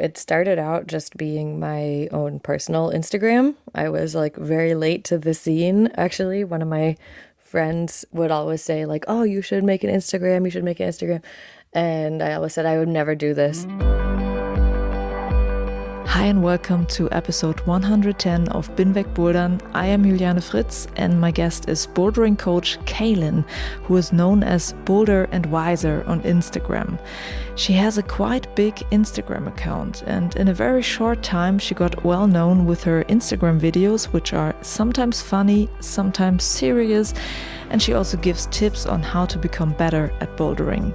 It started out just being my own personal Instagram. I was like very late to the scene, actually. One of my friends would always say like, oh, you should make an Instagram, you should make an Instagram. And I always said I would never do this. Hi and welcome to episode 110 of Bin weg Bouldern. I am Juliane Fritz and my guest is bouldering coach Kailyn, who is known as Boulder and Wiser on Instagram. She has a quite big Instagram account and in a very short time she got well known with her Instagram videos, which are sometimes funny, sometimes serious, and she also gives tips on how to become better at bouldering.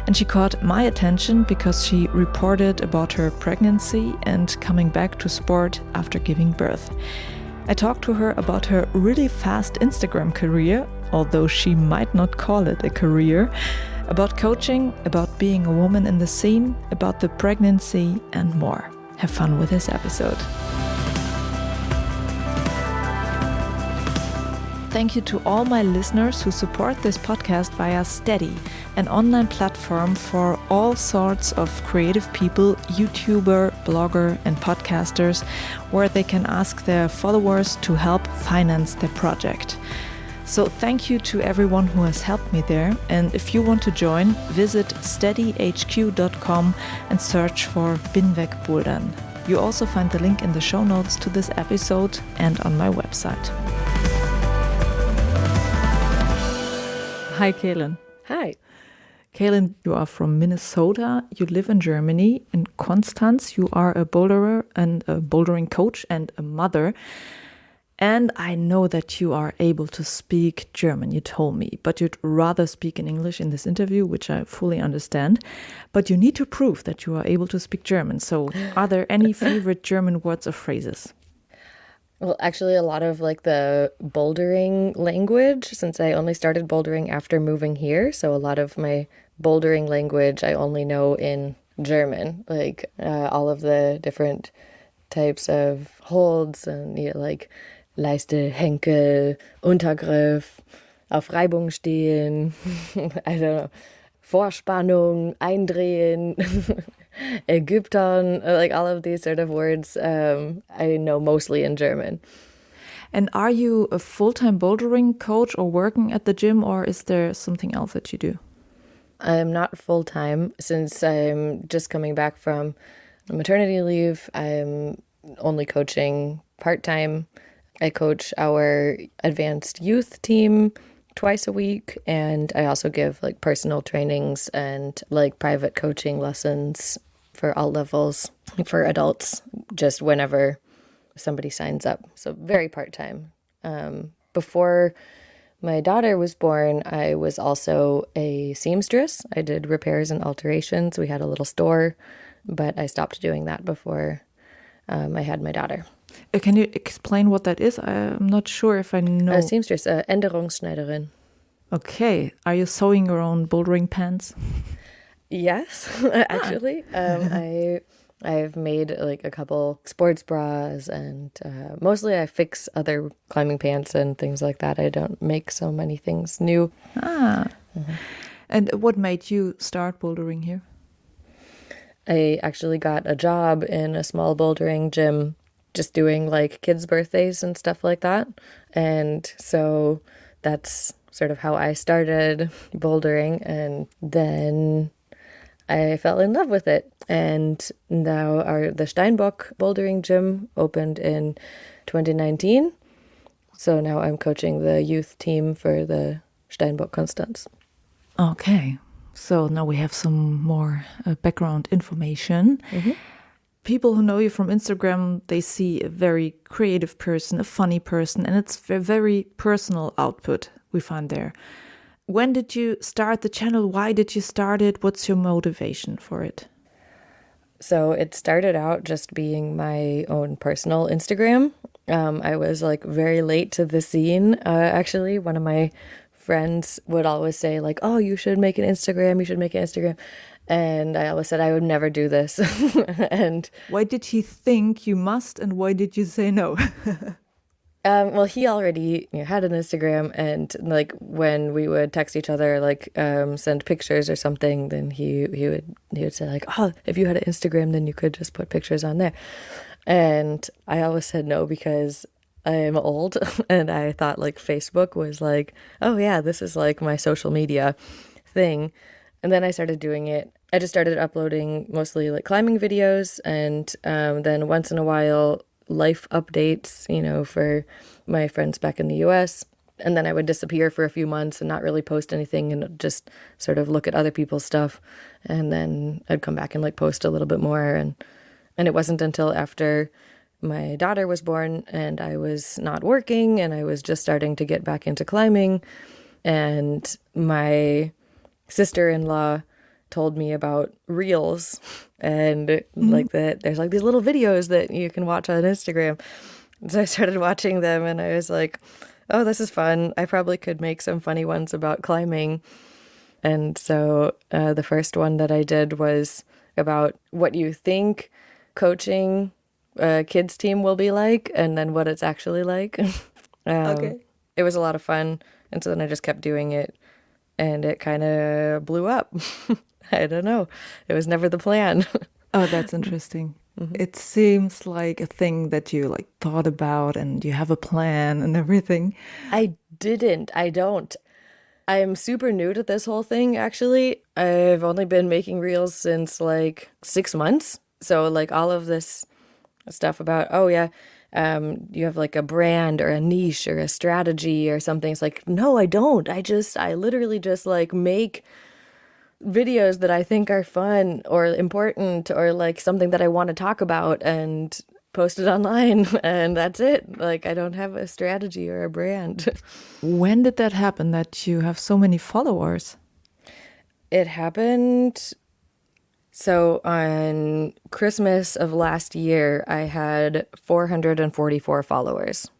And she caught my attention because she reported about her pregnancy and coming back to sport after giving birth. I talked to her about her really fast Instagram career, although she might not call it a career, about coaching, about being a woman in the scene, about the pregnancy and more. Have fun with this episode. Thank you to all my listeners who support this podcast via Steady, an online platform for all sorts of creative people, YouTuber, blogger, and podcasters, where they can ask their followers to help finance their project. So thank you to everyone who has helped me there. And if you want to join, visit steadyhq.com and search for Bin weg Bouldern. You also find the link in the show notes to this episode and on my website. Hi, Kailyn. Hi. Kailyn, you are from Minnesota. You live in Germany. In Konstanz, you are a boulderer and a bouldering coach and a mother. And I know that you are able to speak German, you told me, but you'd rather speak in English in this interview, which I fully understand. But you need to prove that you are able to speak German. So are there any favorite German words or phrases? Well, actually, a lot of like the bouldering language, since I only started bouldering after moving here. So a lot of my bouldering language I only know in German, like all of the different types of holds and like Leiste, Henkel, Untergriff, auf Reibung stehen, I don't know, Vorspannung, Eindrehen, Ägypton, like all of these sort of words I know mostly in German. And are you a full-time bouldering coach or working at the gym, or is there something else that you do? I'm not full-time. Since I'm just coming back from maternity leave, I'm only coaching part-time. I coach our advanced youth team twice a week, and I also give like personal trainings and like private coaching lessons for all levels for adults, just whenever somebody signs up. So very part-time. Before my daughter was born, I was also a seamstress. I did repairs and alterations. We had a little store, but I stopped doing that before I had my daughter. Can you explain what that is? I'm not sure if I know. Seamstress, Änderungsschneiderin. Okay. Are you sewing your own bouldering pants? Yes, actually. I've made like a couple sports bras and mostly I fix other climbing pants and things like that. I don't make so many things new. And what made you start bouldering here? I actually got a job in a small bouldering gym, just doing like kids' birthdays and stuff like that. And so that's sort of how I started bouldering. And then I fell in love with it. And now the Steinbock bouldering gym opened in 2019. So now I'm coaching the youth team for the Steinbock Konstanz. Okay. So now we have some more background information. Mm-hmm. People who know you from Instagram, they see a very creative person, a funny person, and it's a very personal output we find there. When did you start the channel? Why did you start it? What's your motivation for it? So it started out just being my own personal Instagram. I was like very late to the scene. Actually, one of my friends would always say like, oh, you should make an Instagram, you should make an Instagram. And I always said I would never do this. And why did he think you must and why did you say no? Well, he already had an Instagram, and like when we would text each other, like send pictures or something, then he would say like, "Oh, if you had an Instagram, then you could just put pictures on there." And I always said no because I'm old, and I thought like Facebook was like, "Oh yeah, this is like my social media thing." And then I started doing it. I just started uploading mostly like climbing videos, and then once in a while life updates, for my friends back in the US. And then I would disappear for a few months and not really post anything and just sort of look at other people's stuff. And then I'd come back and like post a little bit more. And it wasn't until after my daughter was born and I was not working and I was just starting to get back into climbing. And my sister-in-law told me about Reels and like that there's like these little videos that you can watch on Instagram. And so I started watching them and I was like, oh, this is fun. I probably could make some funny ones about climbing. And so the first one that I did was about what you think coaching a kids team will be like and then what it's actually like. Okay. It was a lot of fun. And so then I just kept doing it and it kind of blew up. I don't know. It was never the plan. Oh, that's interesting. It seems like a thing that you like thought about and you have a plan and everything. I didn't. I don't. I'm super new to this whole thing, actually. I've only been making reels since like 6 months. So like all of this stuff about, oh yeah, you have like a brand or a niche or a strategy or something. It's like, no, I don't. I literally just like make videos that I think are fun or important or like something that I want to talk about and post it online. And that's it. Like I don't have a strategy or a brand. When did that happen that you have so many followers? It happened. So on Christmas of last year, I had 444 followers.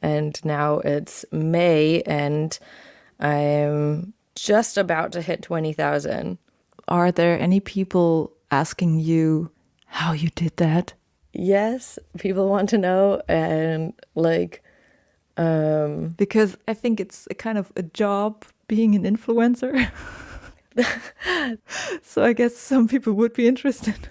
And now it's May and I'm just about to hit 20,000. Are there any people asking you how you did that? Yes, people want to know. And like, because I think it's a kind of a job being an influencer. So I guess some people would be interested.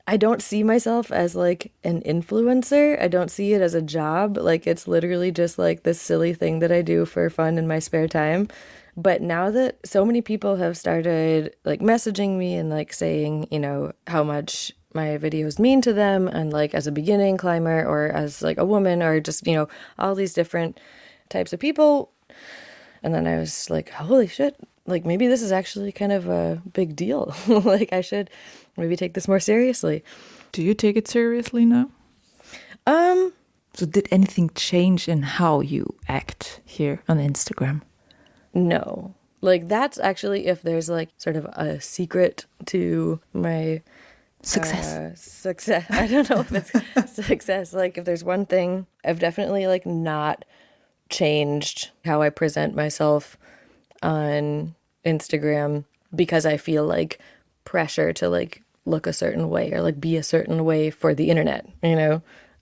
I don't see myself as like an influencer. I don't see it as a job. Like it's literally just like this silly thing that I do for fun in my spare time. But now that so many people have started like messaging me and like saying, how much my videos mean to them and like as a beginning climber or as like a woman or just, all these different types of people. And then I was like, holy shit, like maybe this is actually kind of a big deal. Like I should maybe take this more seriously. Do you take it seriously now? So did anything change in how you act here on Instagram? No. Like that's actually if there's like sort of a secret to my success. I don't know if it's success. Like if there's one thing, I've definitely like not changed how I present myself on Instagram because I feel like pressure to like look a certain way or like be a certain way for the internet,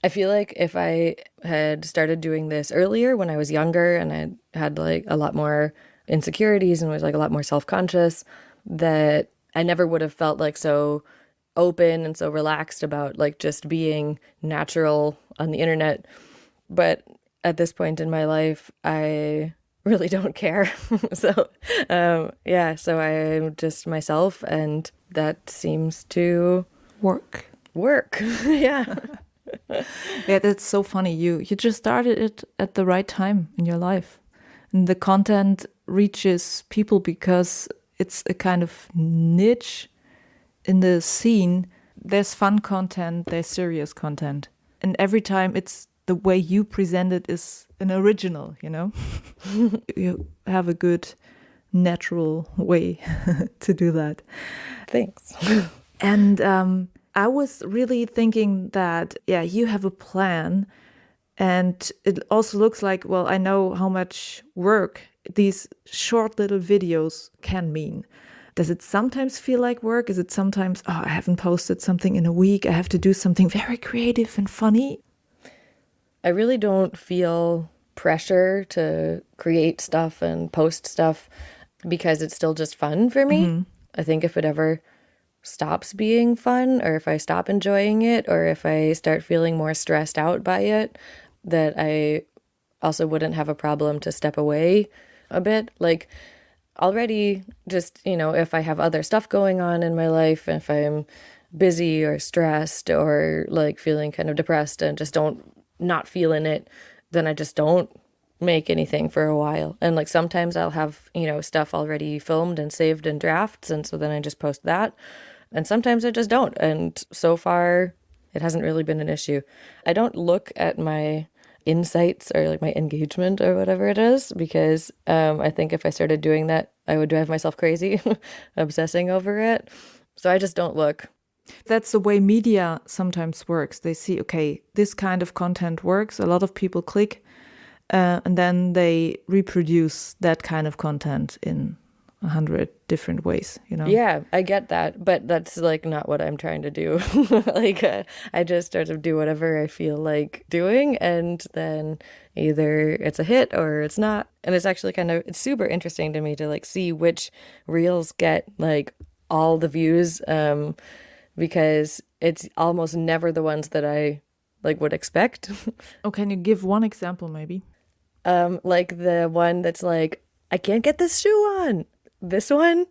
I feel like if I had started doing this earlier when I was younger and I had like a lot more insecurities and was like a lot more self-conscious, that I never would have felt like so open and so relaxed about like just being natural on the internet. But at this point in my life, I really don't care. So so I'm just myself and that seems to work. Yeah. Yeah, that's so funny. You just started it at the right time in your life. And the content reaches people because it's a kind of niche in the scene. There's fun content, there's serious content. And every time it's the way you present it is an original, You have a good natural way to do that. Thanks. And I was really thinking that, you have a plan and it also looks like, well, I know how much work these short little videos can mean. Does it sometimes feel like work? Is it sometimes, I haven't posted something in a week. I have to do something very creative and funny? I really don't feel pressure to create stuff and post stuff because it's still just fun for me. I think if it ever stops being fun, or if I stop enjoying it, or if I start feeling more stressed out by it, that I also wouldn't have a problem to step away a bit. Like already just, if I have other stuff going on in my life, if I'm busy or stressed or like feeling kind of depressed and just not feeling it, then I just don't make anything for a while. And like sometimes I'll have, stuff already filmed and saved in drafts, and so then I just post that. And sometimes I just don't. And so far it hasn't really been an issue. I don't look at my insights or like my engagement or whatever it is, because I think if I started doing that, I would drive myself crazy, obsessing over it. So I just don't look. That's the way media sometimes works. They see, okay, this kind of content works. A lot of people click, and then they reproduce that kind of content in 100 different ways, Yeah, I get that, but that's like not what I'm trying to do. Like I just sort of do whatever I feel like doing, and then either it's a hit or it's not. And it's actually it's super interesting to me to like see which reels get like all the views, because it's almost never the ones that I like would expect. Oh, can you give one example maybe? Like the one that's like, I can't get this shoe on. This one,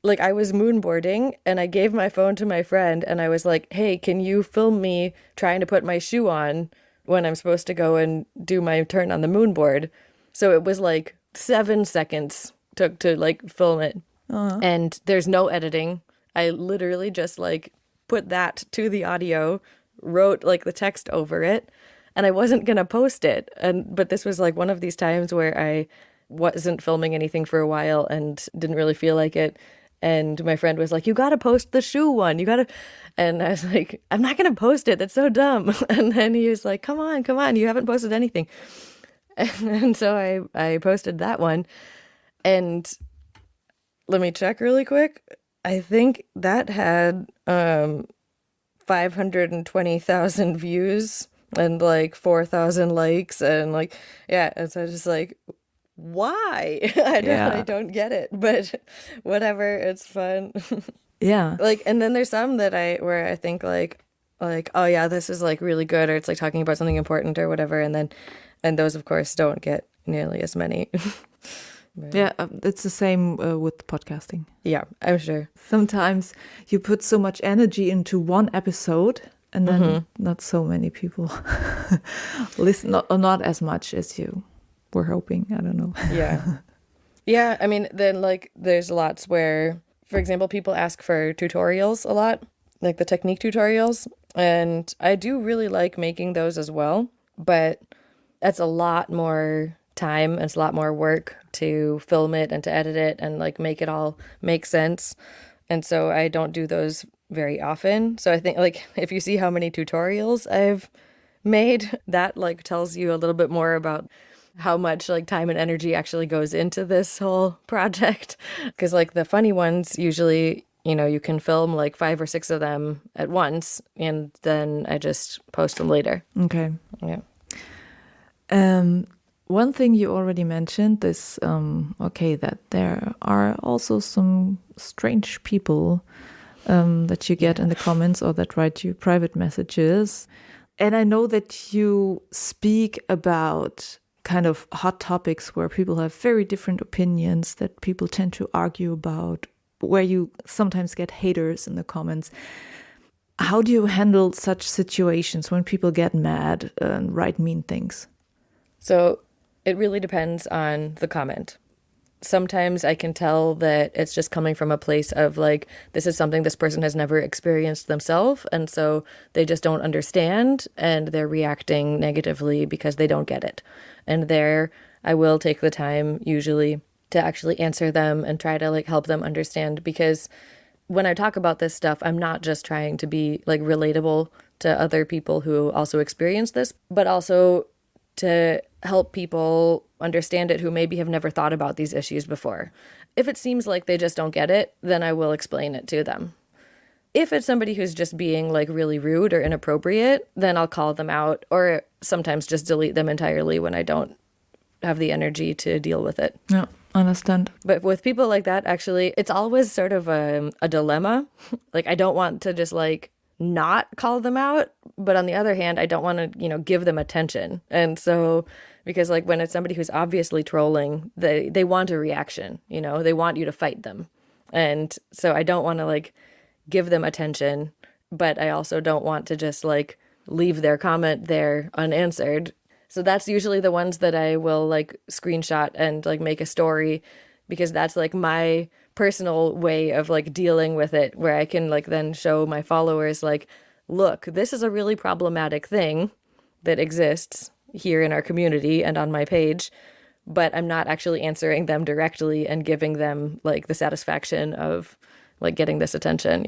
like I was moonboarding and I gave my phone to my friend and I was like, hey, can you film me trying to put my shoe on when I'm supposed to go and do my turn on the moonboard? So it was like 7 seconds took to like film it. And there's no editing. I literally just like put that to the audio, wrote like the text over it, and I wasn't going to post it. But this was like one of these times where I wasn't filming anything for a while and didn't really feel like it. And my friend was like, you got to post the shoe one. You got to. And I was like, I'm not going to post it. That's so dumb. And then he was like, come on. You haven't posted anything. And so I posted that one. And let me check really quick. I think that had 520,000 views and like 4,000 likes. And like, yeah. And so I was just like, why? I don't get it, but whatever, it's fun. Yeah. Like, and then there's some that where I think like, oh yeah, this is like really good, or it's like talking about something important or whatever. And those of course don't get nearly as many. Yeah, it's the same with podcasting. Yeah, I'm sure. Sometimes you put so much energy into one episode and then not so many people listen, or not as much as you were hoping. I don't know. Yeah. I mean, then like there's lots where, for example, people ask for tutorials a lot, like the technique tutorials. And I do really like making those as well, but that's a lot more time and it's a lot more work to film it and to edit it and like make it all make sense. And so I don't do those very often. So I think like if you see how many tutorials I've made, that like tells you a little bit more about how much like time and energy actually goes into this whole project. Because like the funny ones, usually, you can film like 5 or 6 of them at once, and then I just post them later. Okay. Yeah. One thing you already mentioned is, that there are also some strange people that you get in the comments or that write you private messages. And I know that you speak about kind of hot topics where people have very different opinions that people tend to argue about, where you sometimes get haters in the comments. How do you handle such situations when people get mad and write mean things? So it really depends on the comment. Sometimes I can tell that it's just coming from a place of like, this is something this person has never experienced themselves. And so they just don't understand and they're reacting negatively because they don't get it. And there I will take the time usually to actually answer them and try to like help them understand, because when I talk about this stuff, I'm not just trying to be like relatable to other people who also experience this, but also to help people understand it who maybe have never thought about these issues before. If it seems like they just don't get it, then I will explain it to them. If it's somebody who's just being like really rude or inappropriate, then I'll call them out, or sometimes just delete them entirely when I don't have the energy to deal with it. Yeah, understand. But with people like that, actually, it's always sort of a dilemma. Like, I don't want to just like not call them out, but on the other hand, I don't want to, give them attention. And so, because like when it's somebody who's obviously trolling, they want a reaction, they want you to fight them. And so I don't want to like give them attention, but I also don't want to just like leave their comment there unanswered. So that's usually the ones that I will like screenshot and like make a story, because that's like my personal way of like dealing with it, where I can like then show my followers like, look, this is a really problematic thing that exists here in our community and on my page, but I'm not actually answering them directly and giving them like the satisfaction of like getting this attention,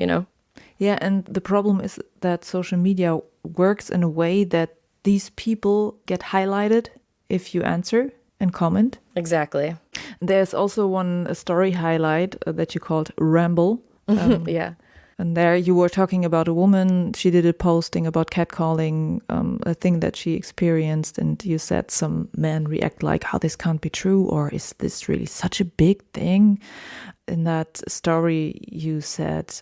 Yeah, and the problem is that social media works in a way that these people get highlighted if you answer and comment. Exactly. There's also a story highlight that you called Ramble. Yeah. And there you were talking about a woman. She did a posting about catcalling, a thing that she experienced. And you said some men react like, how this can't be true, or is this really such a big thing? In that story, you said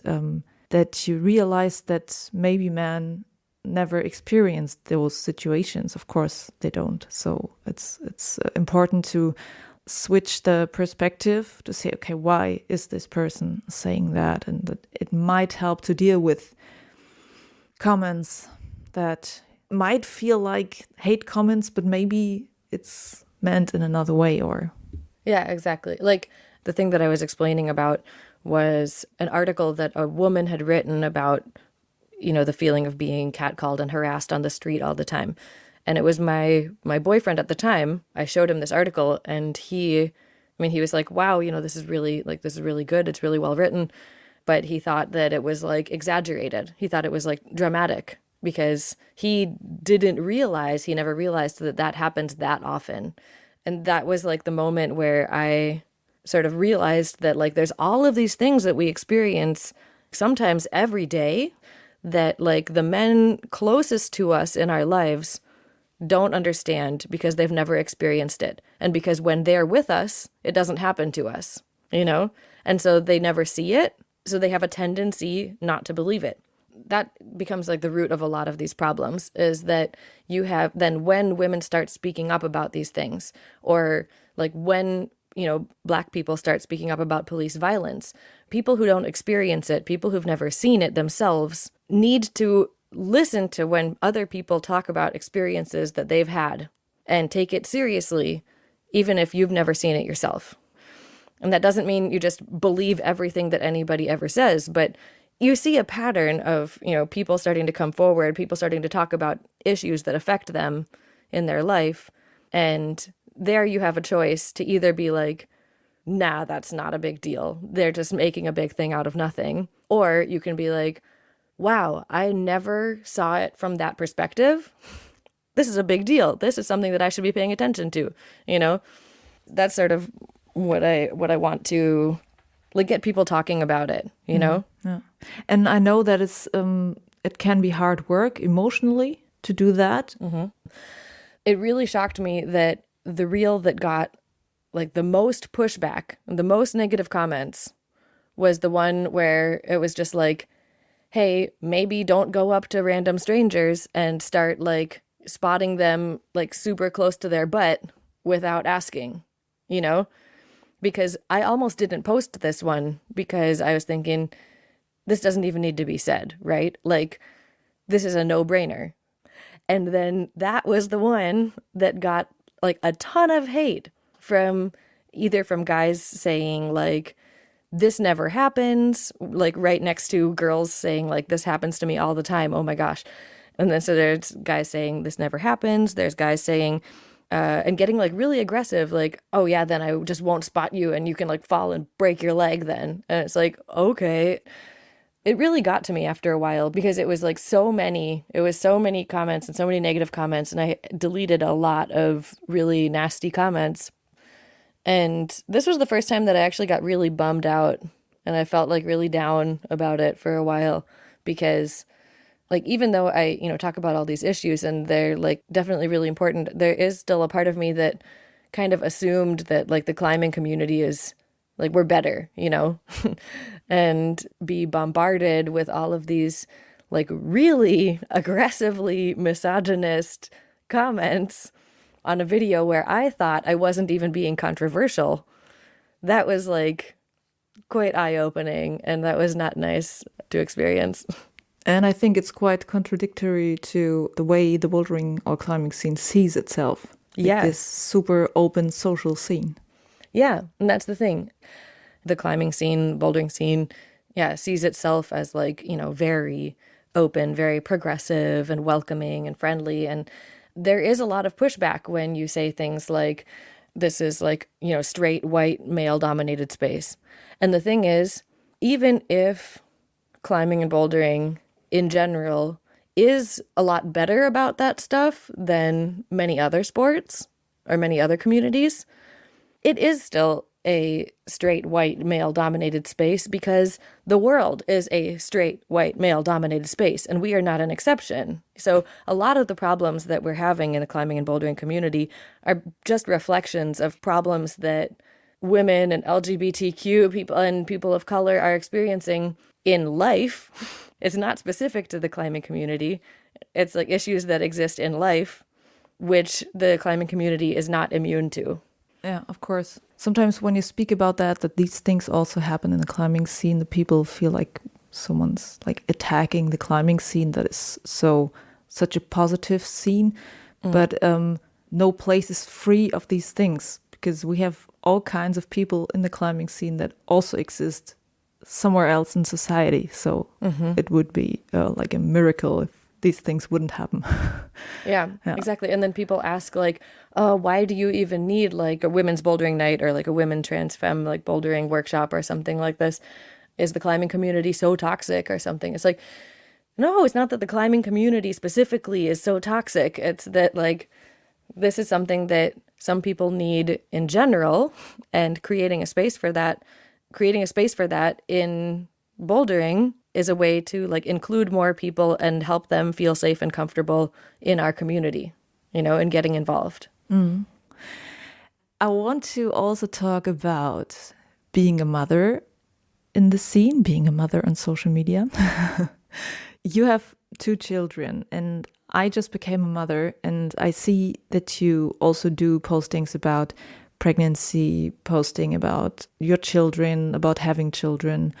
that you realized that maybe men never experienced those situations. Of course, they don't. So it's important to switch the perspective to say, okay, why is this person saying that? And that it might help to deal with comments that might feel like hate comments, but maybe it's meant in another way. Or yeah, exactly. Like the thing that I was explaining about was an article that a woman had written about, the feeling of being catcalled and harassed on the street all the time. And it was my boyfriend at the time. I showed him this article, and he was like, wow, this is really good. It's really well written. But he thought that it was like exaggerated. He thought it was like dramatic, because he never realized that happens that often. And that was like the moment where I sort of realized that like there's all of these things that we experience sometimes every day that like the men closest to us in our lives don't understand, because they've never experienced it. And because when they're with us, it doesn't happen to us, And so they never see it. So they have a tendency not to believe it. That becomes like the root of a lot of these problems, is that you have then when women start speaking up about these things, or like when, Black people start speaking up about police violence, people who don't experience it, people who've never seen it themselves, need to listen to when other people talk about experiences that they've had and take it seriously, even if you've never seen it yourself. And that doesn't mean you just believe everything that anybody ever says, but you see a pattern of, people starting to come forward, people starting to talk about issues that affect them in their life. And there you have a choice to either be like, nah, that's not a big deal, they're just making a big thing out of nothing. Or you can be like, wow, I never saw it from that perspective. This is a big deal. This is something that I should be paying attention to. That's sort of what I want to like get people talking about it, Yeah. And I know that it can be hard work emotionally to do that. Mm-hmm. It really shocked me that the reel that got like the most pushback, the most negative comments, was the one where it was just like, hey, maybe don't go up to random strangers and start like spotting them like super close to their butt without asking, because I almost didn't post this one, because I was thinking, this doesn't even need to be said, right? Like, this is a no-brainer. And then that was the one that got like a ton of hate from guys saying like, this never happens, like right next to girls saying like, this happens to me all the time, oh my gosh. And then so there's guys saying this never happens. There's guys saying, and getting like really aggressive, like, oh yeah, then I just won't spot you and you can like fall and break your leg then. And it's like, okay. It really got to me after a while, because it was so many comments and so many negative comments, and I deleted a lot of really nasty comments. And this was the first time that I actually got really bummed out, and I felt like really down about it for a while. because like, even though I, talk about all these issues and they're like definitely really important, there is still a part of me that kind of assumed that like the climbing community is like, we're better, and be bombarded with all of these like really aggressively misogynist comments on a video where I thought I wasn't even being controversial. That was like quite eye-opening, and that was not nice to experience. And I think it's quite contradictory to the way the bouldering or climbing scene sees itself. Yeah. This super open social scene. Yeah, and that's the thing. The climbing scene, bouldering scene, sees itself as like, very open, very progressive and welcoming and friendly. And there is a lot of pushback when you say things like, this is like, straight, white, male-dominated space. And the thing is, even if climbing and bouldering in general is a lot better about that stuff than many other sports or many other communities, it is still a straight, white, male-dominated space because the world is a straight, white, male-dominated space, and we are not an exception. So a lot of the problems that we're having in the climbing and bouldering community are just reflections of problems that women and LGBTQ people and people of color are experiencing in life. It's not specific to the climbing community. It's like issues that exist in life, which the climbing community is not immune to. Yeah, of course. Sometimes when you speak about that these things also happen in the climbing scene, the people feel like someone's like attacking the climbing scene that is such a positive scene. But no place is free of these things because we have all kinds of people in the climbing scene that also exist somewhere else in society. So it would be like a miracle if these things wouldn't happen. Yeah, exactly. And then people ask like, oh, why do you even need like a women's bouldering night or like a women trans femme like bouldering workshop or something like this? Is the climbing community so toxic or something? It's like, no, it's not that the climbing community specifically is so toxic. It's that like, this is something that some people need in general, and creating a space for that in bouldering is a way to like include more people and help them feel safe and comfortable in our community, and getting involved. I want to also talk about being a mother in the scene, being a mother on social media. You have 2 children, and I just became a mother, and I see that you also do postings about pregnancy, posting about your children, about having children.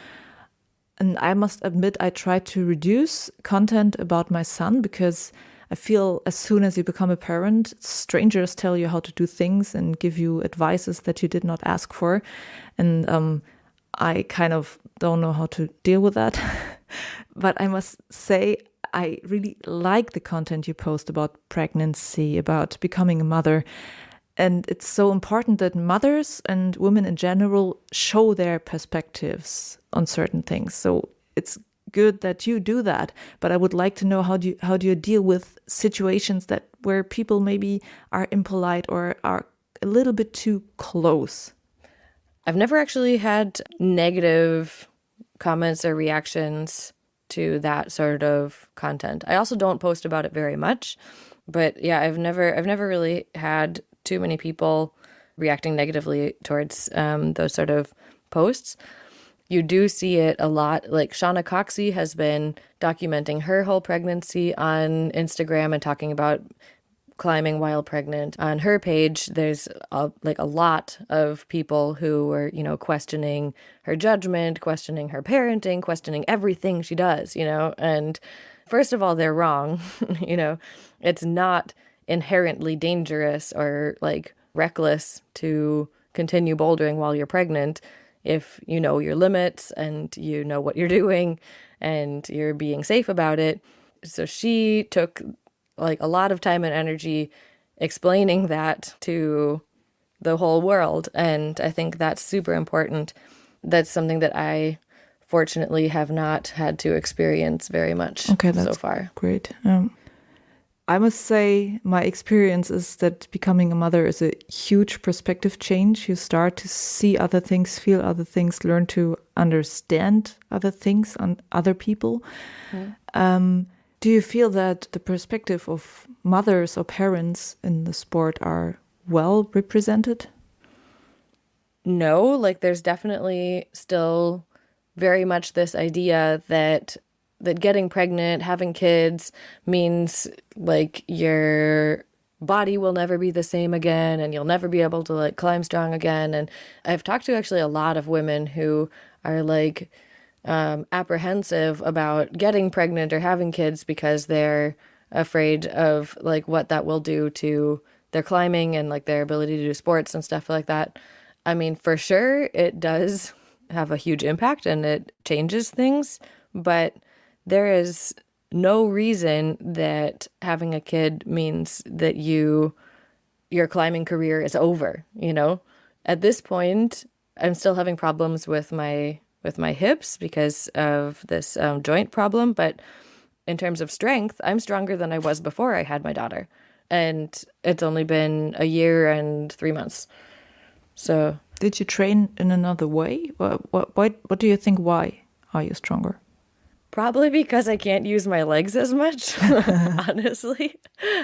And I must admit, I try to reduce content about my son because I feel as soon as you become a parent, strangers tell you how to do things and give you advices that you did not ask for. And I kind of don't know how to deal with that. But I must say, I really like the content you post about pregnancy, about becoming a mother. And it's so important that mothers and women in general show their perspectives on certain things. So it's good that you do that. But I would like to know how do you deal with situations where people maybe are impolite or are a little bit too close? I've never actually had negative comments or reactions to that sort of content. I also don't post about it very much. But yeah, I've never really had too many people reacting negatively towards those sort of posts. You do see it a lot. Like Shauna Coxey has been documenting her whole pregnancy on Instagram and talking about climbing while pregnant. On her page, there's a lot of people who were, questioning her judgment, questioning her parenting, questioning everything she does, And first of all, they're wrong. It's not inherently dangerous or like reckless to continue bouldering while you're pregnant if you know your limits and you know what you're doing and you're being safe about it. So she took like a lot of time and energy explaining that to the whole world, and I think that's super important. That's something that I fortunately have not had to experience very much so far. Great. I must say my experience is that becoming a mother is a huge perspective change. You start to see other things, feel other things, learn to understand other things and other people. Do you feel that the perspective of mothers or parents in the sport are well represented? No, like there's definitely still very much this idea that getting pregnant, having kids means like your body will never be the same again and you'll never be able to like climb strong again. And I've talked to actually a lot of women who are like apprehensive about getting pregnant or having kids because they're afraid of like what that will do to their climbing and like their ability to do sports and stuff like that. I mean, for sure, it does have a huge impact and it changes things, but there is no reason that having a kid means that your climbing career is over, you know? At this point, I'm still having problems with my hips because of this joint problem, but in terms of strength, I'm stronger than I was before I had my daughter. And it's only been a year and 3 months. So, did you train in another way? What do you think? Why are you stronger? Probably because I can't use my legs as much, honestly.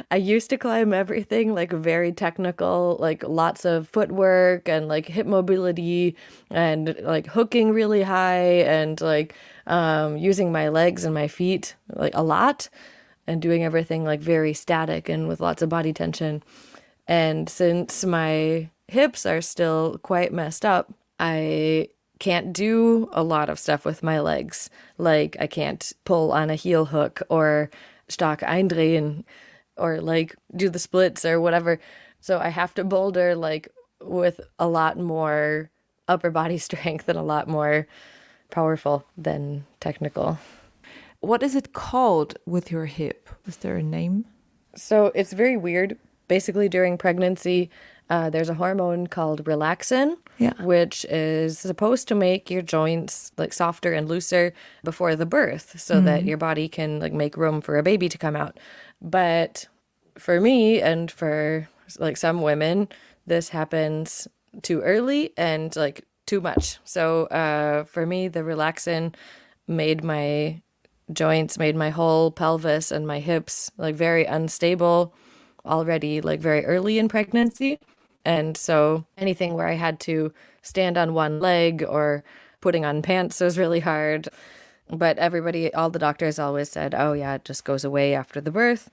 I used to climb everything like very technical, like lots of footwork and like hip mobility and like hooking really high and like using my legs and my feet like a lot and doing everything like very static and with lots of body tension. And since my hips are still quite messed up, I can't do a lot of stuff with my legs. Like I can't pull on a heel hook or stark eindrehen or like do the splits or whatever. So I have to boulder like with a lot more upper body strength and a lot more powerful than technical. What is it called with your hip? Is there a name? So it's very weird. Basically during pregnancy, there's a hormone called relaxin, which is supposed to make your joints like softer and looser before the birth so that your body can like make room for a baby to come out. But for me and for like some women, this happens too early and like too much. So for me, the relaxin made my joints, made my whole pelvis and my hips like very unstable already like very early in pregnancy. And so anything where I had to stand on one leg or putting on pants was really hard. But all the doctors always said, oh yeah, it just goes away after the birth.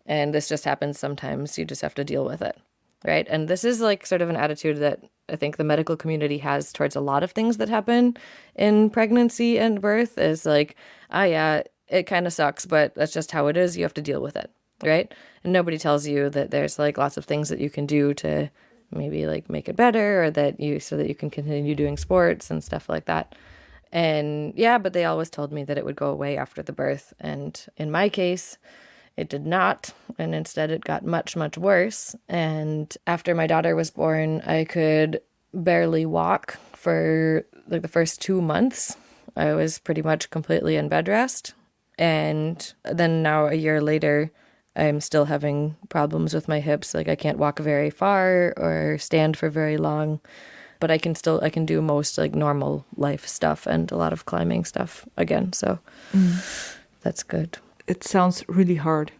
And this just happens sometimes. You just have to deal with it. Right. And this is like sort of an attitude that I think the medical community has towards a lot of things that happen in pregnancy and birth is like, oh yeah, it kind of sucks, but that's just how it is. You have to deal with it. Right. And nobody tells you that there's like lots of things that you can do to maybe like make it better or so that you can continue doing sports and stuff like that. And yeah, but they always told me that it would go away after the birth. And in my case, it did not. And instead it got much, much worse. And after my daughter was born, I could barely walk for like the first 2 months. I was pretty much completely in bed rest. And then now a year later, I'm still having problems with my hips. Like I can't walk very far or stand for very long, but I can do most like normal life stuff and a lot of climbing stuff again. So that's good. It sounds really hard,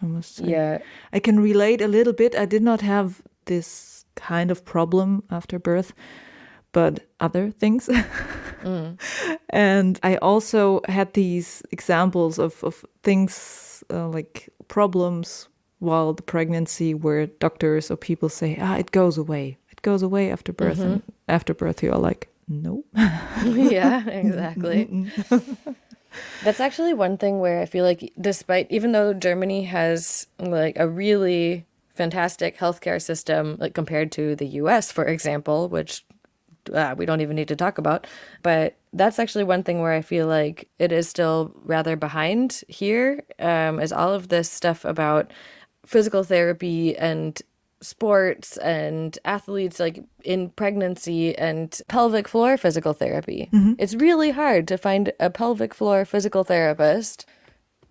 I must say. Yeah. I can relate a little bit. I did not have this kind of problem after birth, but other things. And I also had these examples of things like problems while the pregnancy where doctors or people say, it goes away. It goes away after birth. And after birth, you're like, no. Yeah, exactly. That's actually one thing where I feel like even though Germany has like a really fantastic healthcare system, like compared to the US, for example, which we don't even need to talk about. But that's actually one thing where I feel like it is still rather behind here, is all of this stuff about physical therapy and sports and athletes like in pregnancy and pelvic floor physical therapy. It's really hard to find a pelvic floor physical therapist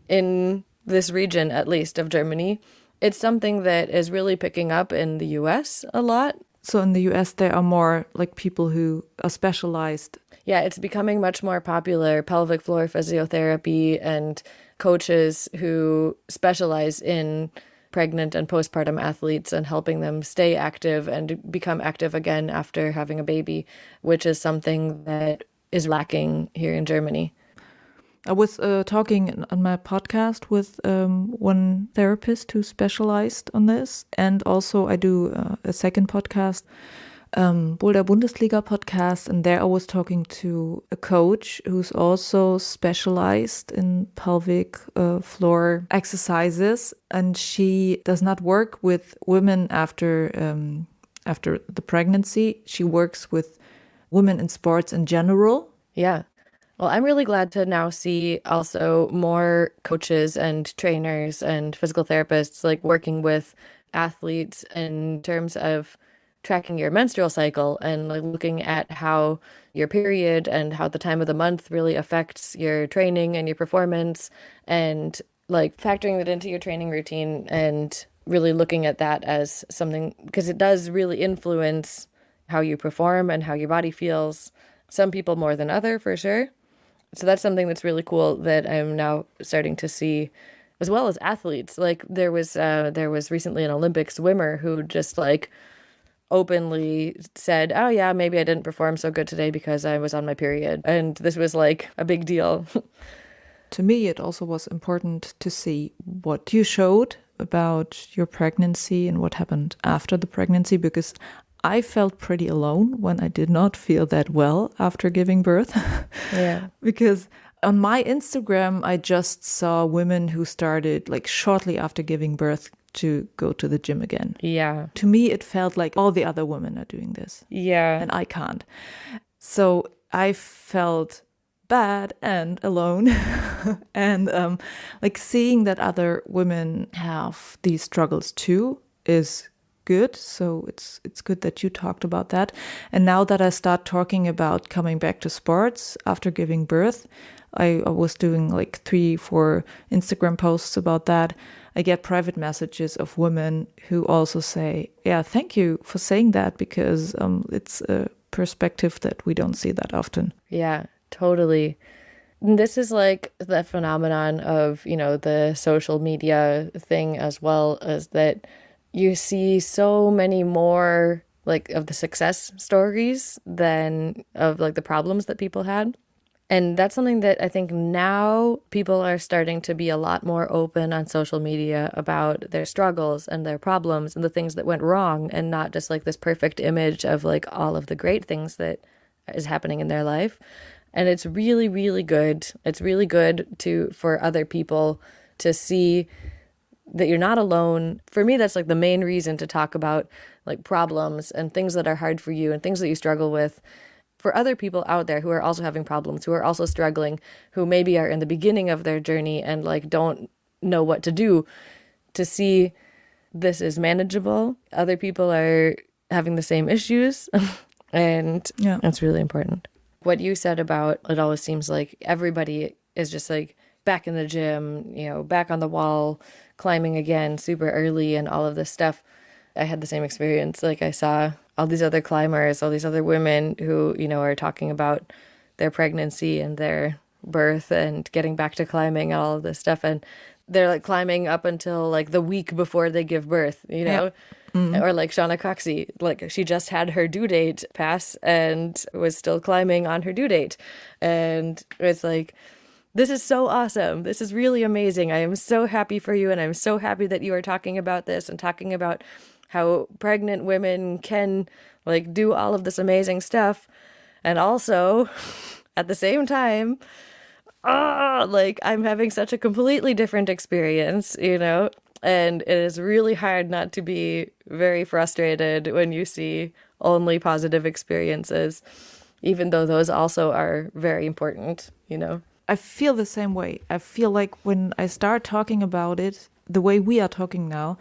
in this region, at least, of Germany. It's something that is really picking up in the US a lot. So in the US, there are more like people who are specialized. Yeah, it's becoming much more popular, pelvic floor physiotherapy and coaches who specialize in pregnant and postpartum athletes and helping them stay active and become active again after having a baby, which is something that is lacking here in Germany. I was talking on my podcast with one therapist who specialized on this. And also I do a second podcast, Boulder Bundesliga podcast. And there I was talking to a coach who's also specialized in pelvic floor exercises. And she does not work with women after the pregnancy. She works with women in sports in general. Yeah. Well, I'm really glad to now see also more coaches and trainers and physical therapists like working with athletes in terms of tracking your menstrual cycle and like looking at how your period and how the time of the month really affects your training and your performance, and like factoring that into your training routine and really looking at that as something, because it does really influence how you perform and how your body feels. Some people more than other, for sure. So that's something that's really cool that I'm now starting to see, as well as athletes. Like there was recently an Olympic swimmer who just like openly said, "Oh yeah, maybe I didn't perform so good today because I was on my period," and this was like a big deal. To me, it also was important to see what you showed about your pregnancy and what happened after the pregnancy, because I felt pretty alone when I did not feel that well after giving birth. Yeah. Because on my Instagram, I just saw women who started like shortly after giving birth to go to the gym again. Yeah. To me, it felt like all the other women are doing this. Yeah. And I can't. So I felt bad and alone. And like seeing that other women have these struggles too is good. So it's good that you talked about that. And now that I start talking about coming back to sports after giving birth, I was doing like 3-4 Instagram posts about that. I get private messages of women who also say, yeah, thank you for saying that, because it's a perspective that we don't see that often. Yeah, totally. This is like the phenomenon of, the social media thing, as well as that you see so many more like of the success stories than of like the problems that people had. And that's something that I think now people are starting to be a lot more open on social media about their struggles and their problems and the things that went wrong, and not just like this perfect image of like all of the great things that is happening in their life. And it's really, really good. It's really good for other people to see that you're not alone. For me, that's like the main reason to talk about like problems and things that are hard for you and things that you struggle with. For other people out there who are also having problems, who are also struggling, who maybe are in the beginning of their journey and like don't know what to do, to see this is manageable. Other people are having the same issues, and that's really important. What you said about it always seems like everybody is just like back in the gym, back on the wall, climbing again super early and all of this stuff. I had the same experience. Like I saw all these other climbers, all these other women who, are talking about their pregnancy and their birth and getting back to climbing and all of this stuff. And they're like climbing up until like the week before they give birth, Yeah. Mm-hmm. Or like Shauna Coxey, like she just had her due date pass and was still climbing on her due date. And it's like, this is so awesome. This is really amazing. I am so happy for you. And I'm so happy that you are talking about this and talking about how pregnant women can like do all of this amazing stuff. And also at the same time, like I'm having such a completely different experience, and it is really hard not to be very frustrated when you see only positive experiences, even though those also are very important, I feel the same way. I feel like when I start talking about it, the way we are talking now,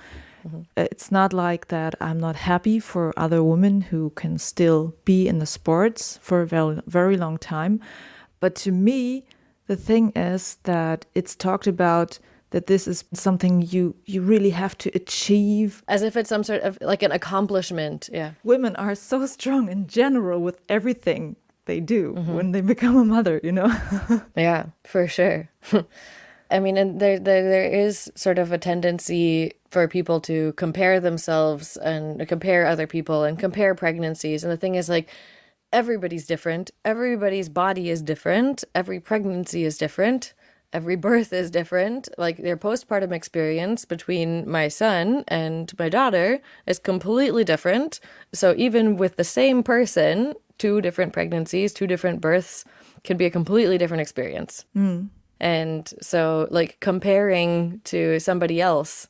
it's not like that I'm not happy for other women who can still be in the sports for a very, very long time. But to me, the thing is that it's talked about that this is something you really have to achieve. As if it's some sort of like an accomplishment. Yeah. Women are so strong in general with everything they do when they become a mother, you know? Yeah, for sure. I mean, and there is sort of a tendency for people to compare themselves and compare other people and compare pregnancies. And the thing is, like, everybody's different. Everybody's body is different. Every pregnancy is different. Every birth is different. Like, their postpartum experience between my son and my daughter is completely different. So even with the same person, 2 different pregnancies, 2 different births can be a completely different experience. And so, like, comparing to somebody else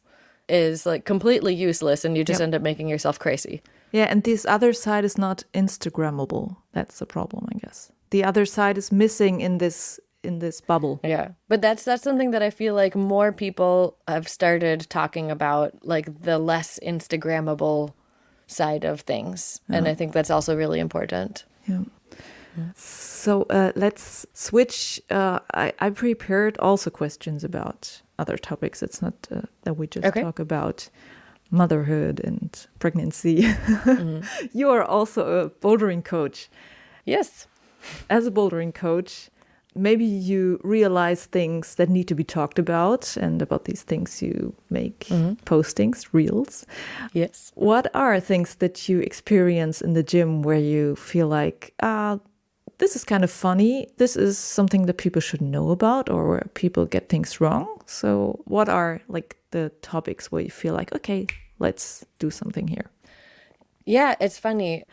is, like, completely useless, and you just end up making yourself crazy. Yeah, and this other side is not Instagrammable. That's the problem, I guess. The other side is missing in this bubble. Yeah. But that's something that I feel like more people have started talking about, like the less Instagrammable side of things. And I think that's also really important. Yeah. So let's switch. I prepared also questions about other topics. It's not that we just talk about motherhood and pregnancy. You are also a bouldering coach. Yes. As a bouldering coach, maybe you realize things that need to be talked about, and about these things you make postings, reels. Yes. What are things that you experience in the gym where you feel like, this is kind of funny, this is something that people should know about, or where people get things wrong? So what are like the topics where you feel like, okay, let's do something here? Yeah, it's funny.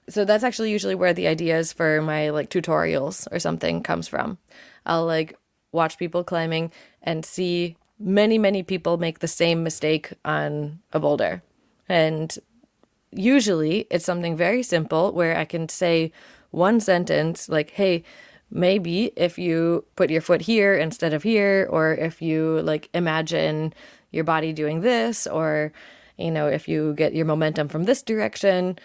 So that's actually usually where the ideas for my like tutorials or something comes from. I'll like watch people climbing and see many people make the same mistake on a boulder. And usually it's something very simple where I can say one sentence like, hey, maybe if you put your foot here instead of here, or if you like imagine your body doing this, or, you know, if you get your momentum from this direction.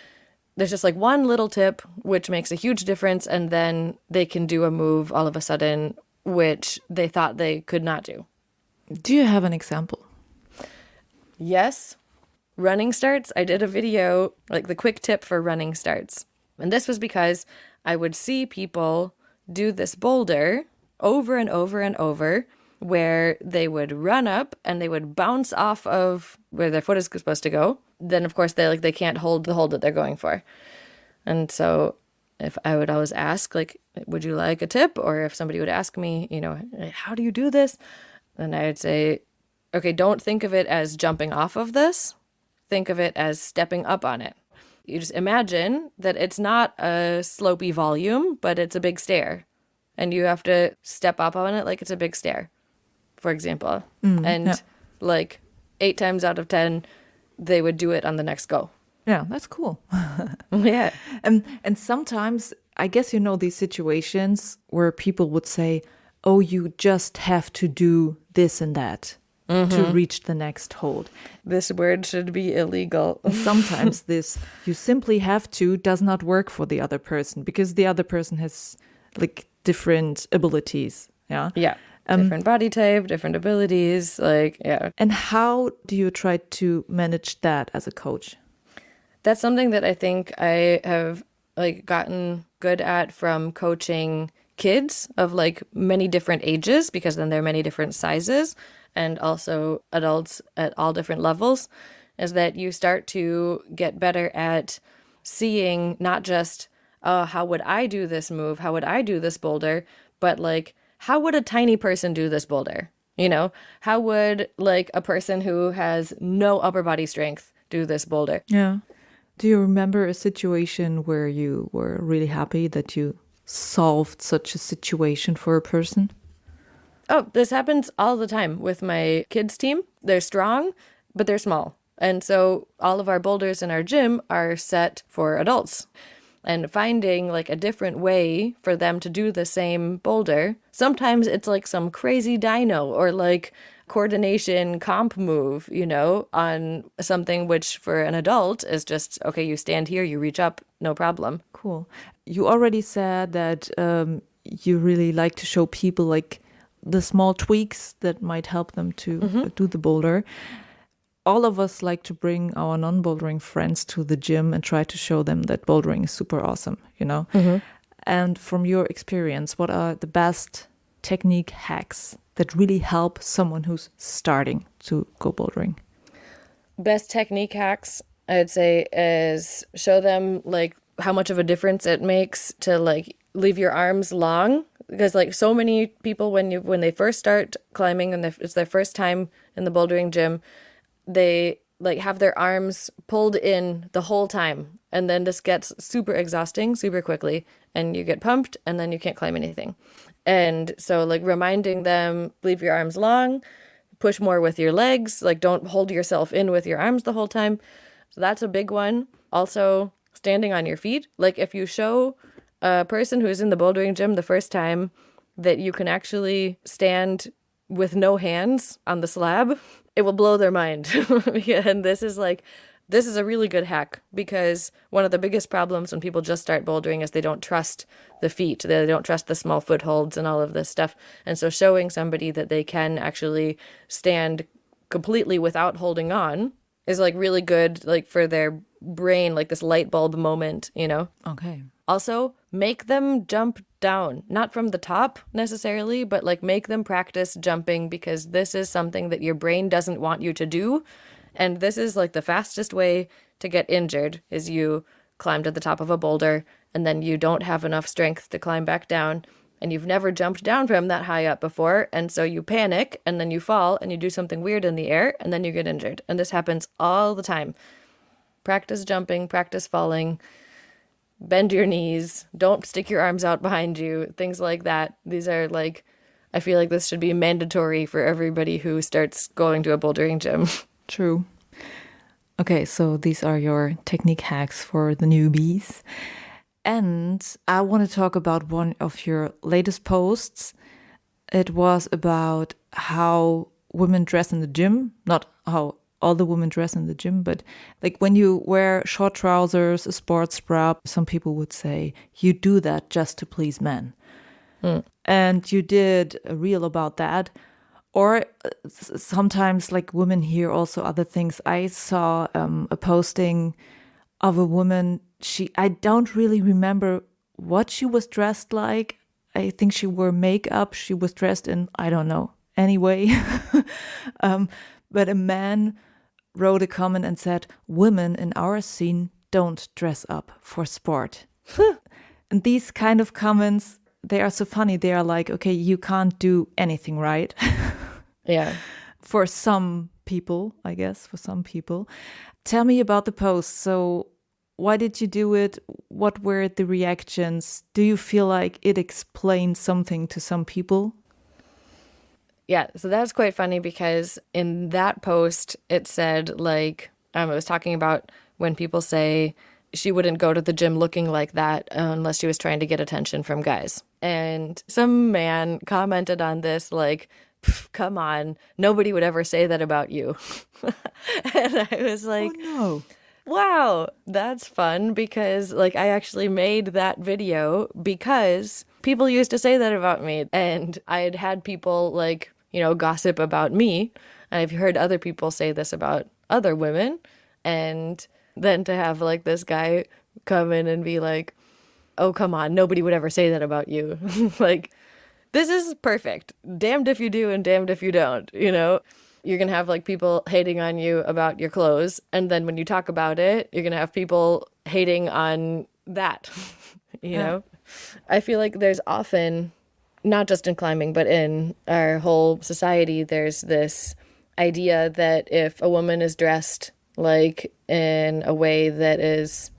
There's just like one little tip which makes a huge difference, and then they can do a move all of a sudden which they thought they could not do. Do you have an example? Yes. Running starts. I did a video, like the quick tip for running starts. And this was because I would see people do this boulder over and over and over, where they would run up and they would bounce off of where their foot is supposed to go. Then of course they can't hold the hold that they're going for. And so if I would always ask, like, would you like a tip? Or if somebody would ask me, you know, how do you do this? Then I would say, okay, don't think of it as jumping off of this. Think of it as stepping up on it. You just imagine that it's not a slopey volume, but it's a big stair. And you have to step up on it like it's a big stair, for example. Like 8 times out of 10, they would do it on the next go. Yeah, that's cool. Yeah. And sometimes, I guess, you know, these situations where people would say, oh, you just have to do this and that to reach the next hold. This word should be illegal. Sometimes this, you simply have to, does not work for the other person, because the other person has like different abilities. Yeah. Yeah. Different body type, different abilities, like, yeah. And how do you try to manage that as a coach? That's something that I think I have like gotten good at from coaching kids of like many different ages, because then there are many different sizes, and also adults at all different levels, is that you start to get better at seeing not just, how would I do this move? How would I do this boulder? But like, how would a tiny person do this boulder? You know, how would like a person who has no upper body strength do this boulder? Yeah. Do you remember a situation where you were really happy that you solved such a situation for a person? Oh, this happens all the time with my kids team. They're strong, but they're small. And so all of our boulders in our gym are set for adults. And finding like a different way for them to do the same boulder. Sometimes it's like some crazy dyno or like coordination comp move, you know, on something which for an adult is just, okay, you stand here, you reach up, no problem. Cool. You already said that you really like to show people like the small tweaks that might help them to do the boulder. All of us like to bring our non-bouldering friends to the gym and try to show them that bouldering is super awesome, you know? And from your experience, what are the best technique hacks that really help someone who's starting to go bouldering? Best technique hacks, I would say, is show them like how much of a difference it makes to like leave your arms long. Because like so many people, when they first start climbing and it's their first time in the bouldering gym, they like have their arms pulled in the whole time. And then this gets super exhausting super quickly and you get pumped and then you can't climb anything. And so like reminding them, leave your arms long, push more with your legs, like don't hold yourself in with your arms the whole time. So that's a big one. Also standing on your feet. Like if you show a person who's in the bouldering gym the first time that you can actually stand with no hands on the slab, it will blow their mind. And this is a really good hack, because one of the biggest problems when people just start bouldering is they don't trust the feet. They don't trust the small footholds and all of this stuff. And so showing somebody that they can actually stand completely without holding on is like really good, like for their brain, like this light bulb moment, you know? Okay. Also, make them jump down, not from the top necessarily, but like make them practice jumping, because this is something that your brain doesn't want you to do. And this is like the fastest way to get injured is you climb to the top of a boulder and then you don't have enough strength to climb back down, and you've never jumped down from that high up before. And so you panic and then you fall and you do something weird in the air and then you get injured. And this happens all the time. Practice jumping, practice falling, bend your knees, don't stick your arms out behind you, things like that. These are like, I feel like this should be mandatory for everybody who starts going to a bouldering gym. True. Okay, so these are your technique hacks for the newbies. And I want to talk about one of your latest posts. It was about how women dress in the gym, not how all the women dress in the gym, but like when you wear short trousers, a sports bra, some people would say you do that just to please men. And you did a reel about that. Or sometimes like women hear also other things. I saw a posting of a woman. I don't really remember what she was dressed like. I think she wore makeup. She was dressed in, I don't know, anyway. But a man wrote a comment and said, "Women in our scene don't dress up for sport." And these kind of comments, they are so funny. They are like, okay, you can't do anything right. Yeah. For some people, I guess, for some people. Tell me about the post. So why did you do it? What were the reactions? Do you feel like it explained something to some people? Yeah, so that's quite funny, because in that post, it said like, it was talking about when people say she wouldn't go to the gym looking like that unless she was trying to get attention from guys. And some man commented on this like, "Come on, nobody would ever say that about you." And I was like, Oh no. Wow, that's fun, because like I actually made that video because people used to say that about me, and I had had people like, you know, gossip about me, and I've heard other people say this about other women, and then to have like this guy come in and be like, "Oh, come on, nobody would ever say that about you." Like, this is perfect. Damned if you do and damned if you don't, you know? You're going to have like people hating on you about your clothes. And then when you talk about it, you're going to have people hating on that, you know? I feel like there's often, not just in climbing, but in our whole society, there's this idea that if a woman is dressed like in a way that is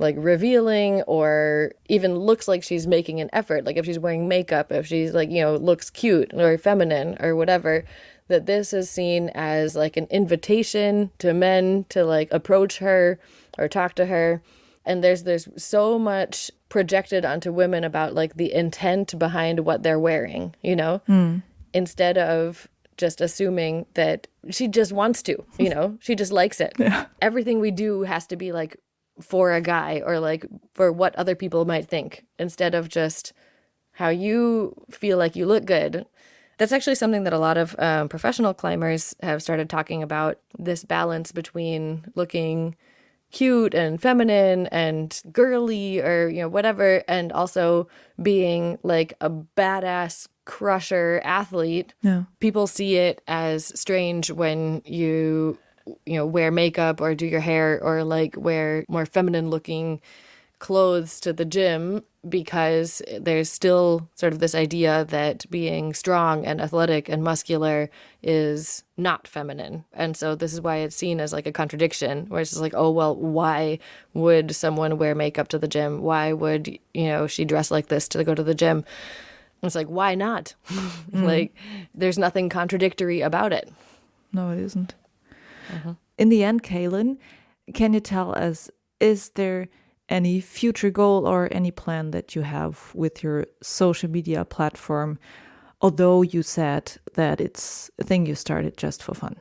like revealing or even looks like she's making an effort, like if she's wearing makeup, if she's like, you know, looks cute or feminine or whatever, that this is seen as like an invitation to men to like approach her or talk to her. And there's so much projected onto women about like the intent behind what they're wearing, you know, instead of just assuming that she just wants to, you know, she just likes it. Yeah. Everything we do has to be like for a guy or like for what other people might think, instead of just how you feel like you look good. That's actually something that a lot of professional climbers have started talking about, this balance between looking cute and feminine and girly or, whatever, and also being like a badass crusher athlete. Yeah. People see it as strange when you wear makeup or do your hair or like wear more feminine looking clothes to the gym, because there's still sort of this idea that being strong and athletic and muscular is not feminine. And so this is why it's seen as like a contradiction, where it's just like, oh, well, why would someone wear makeup to the gym? Why would, she dress like this to go to the gym? It's like, why not? Like, there's nothing contradictory about it. No, it isn't. In the end, Kailyn, can you tell us, is there any future goal or any plan that you have with your social media platform, although you said that it's a thing you started just for fun?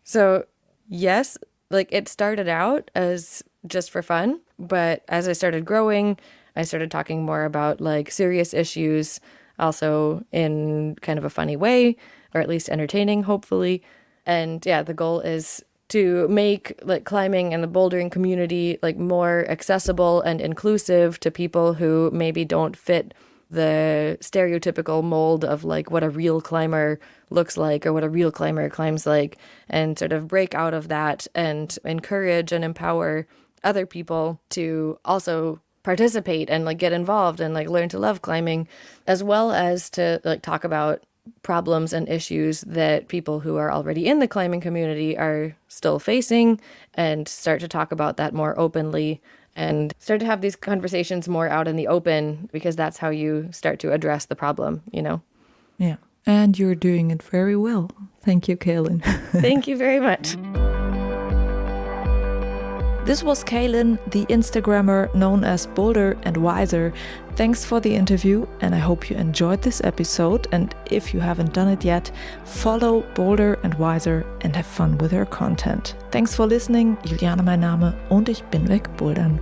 So yes, like it started out as just for fun, but as I started growing, I started talking more about like serious issues, also in kind of a funny way, or at least entertaining, hopefully. And yeah, the goal is to make like climbing and the bouldering community like more accessible and inclusive to people who maybe don't fit the stereotypical mold of like what a real climber looks like or what a real climber climbs like, and sort of break out of that and encourage and empower other people to also participate and like get involved and like learn to love climbing, as well as to like talk about problems and issues that people who are already in the climbing community are still facing, and start to talk about that more openly and start to have these conversations more out in the open, because that's how you start to address the problem, Yeah. And you're doing it very well. Thank you, Kailyn. Thank you very much. This was Kailyn, the Instagrammer known as Boulder and Wiser. Thanks for the interview, and I hope you enjoyed this episode. And if you haven't done it yet, follow Boulder and Wiser and have fun with her content. Thanks for listening. Juliane mein Name und ich bin weg Bouldern.